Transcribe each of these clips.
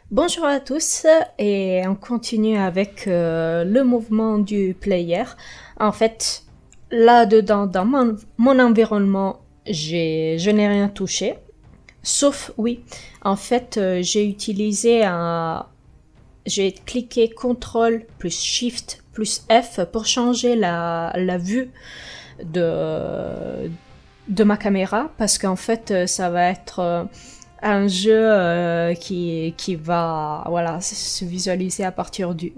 Bonjour à tous et on continue avec le mouvement du player. En fait, là-dedans, dans mon environnement, je n'ai rien touché. Sauf, oui, en fait, j'ai cliqué CTRL plus SHIFT plus F pour changer la vue de, de ma caméra parce qu'en fait, ça va être un jeu qui va se visualiser à partir du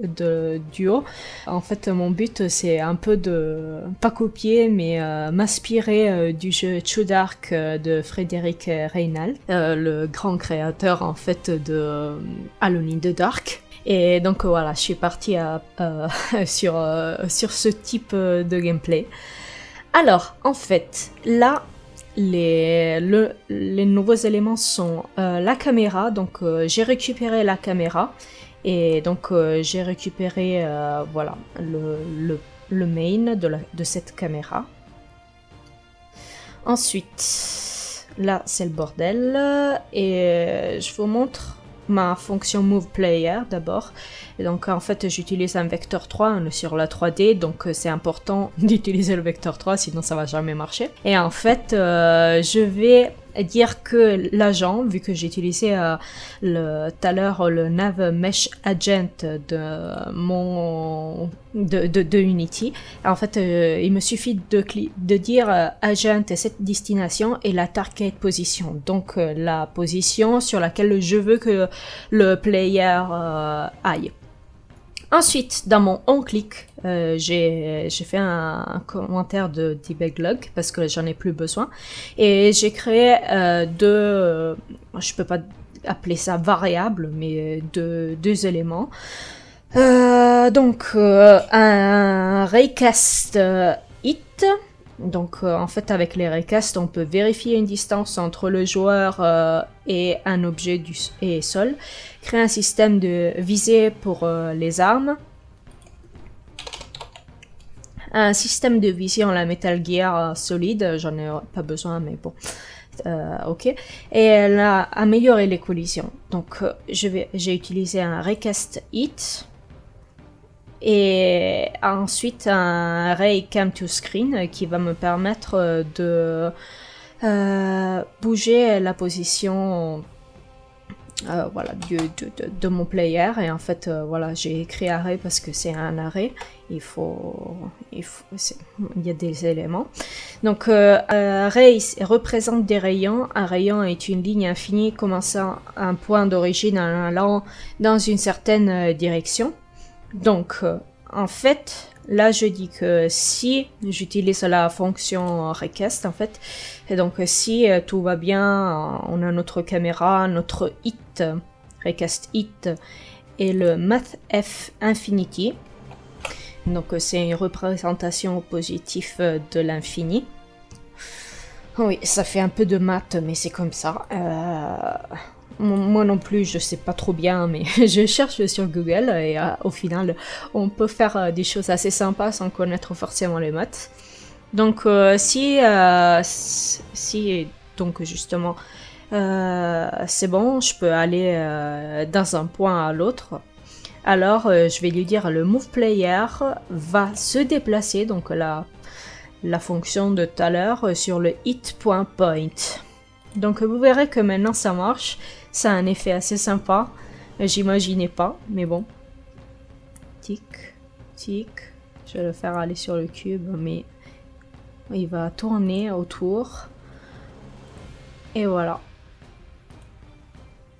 haut. En fait, mon but c'est un peu de pas copier mais m'inspirer du jeu True Dark de Frédéric Reynal, le grand créateur en fait de Alone in the Dark. Et donc voilà, je suis partie sur ce type de gameplay. Alors, en fait, là, les nouveaux éléments sont la caméra, donc j'ai récupéré la caméra et donc j'ai récupéré voilà le main de cette caméra. Ensuite, là c'est le bordel et je vous montre ma fonction Move Player d'abord. Et donc en fait j'utilise un vecteur 3 sur la 3D, donc c'est important d'utiliser le vecteur 3 sinon ça va jamais marcher. Et en fait je vais dire que l'agent, vu que j'ai utilisé tout à l'heure le Nav Mesh Agent de Unity, en fait il me suffit de dire agent et cette destination et la target position, donc la position sur laquelle je veux que le player aille. Ensuite, dans mon on-click, j'ai fait un commentaire de debug-log parce que j'en ai plus besoin. Et j'ai créé je peux pas appeler ça variable, mais deux éléments. Donc, un raycast it. Donc en fait avec les raycasts on peut vérifier une distance entre le joueur et un objet et sol, créer un système de visée pour les armes, un système de vision la Metal Gear Solid, j'en ai pas besoin mais bon, ok, et elle a amélioré les collisions. Donc j'ai utilisé un raycast hit. Et ensuite un Ray Cam to Screen qui va me permettre de bouger la position voilà, de mon player. Et en fait voilà, j'ai écrit arrêt parce que c'est un arrêt, il y a des éléments. Donc Ray représente des rayons. Un rayon est une ligne infinie commençant à un point d'origine en allant dans une certaine direction. Donc, en fait, là, je dis que si j'utilise la fonction raycast, en fait, et donc si tout va bien, on a notre caméra, notre hit, raycast hit, et le mathf infinity. Donc, c'est une représentation positive de l'infini. Oui, ça fait un peu de maths, mais c'est comme ça. Moi non plus, je sais pas trop bien, mais je cherche sur Google et au final, on peut faire des choses assez sympas sans connaître forcément les maths. Donc, si donc justement, c'est bon, je peux aller dans un point à l'autre. Alors, je vais lui dire le move player va se déplacer, donc la fonction de tout à l'heure sur le hit.point. Donc vous verrez que maintenant ça marche, ça a un effet assez sympa, j'imaginais pas, mais bon. Tic, tic, je vais le faire aller sur le cube, mais il va tourner autour. Et voilà.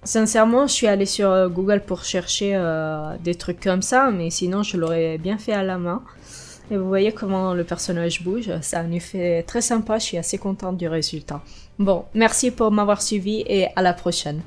Sincèrement, je suis allée sur Google pour chercher des trucs comme ça, mais sinon je l'aurais bien fait à la main. Et vous voyez comment le personnage bouge, ça a un effet très sympa, je suis assez contente du résultat. Bon, merci pour m'avoir suivi et à la prochaine.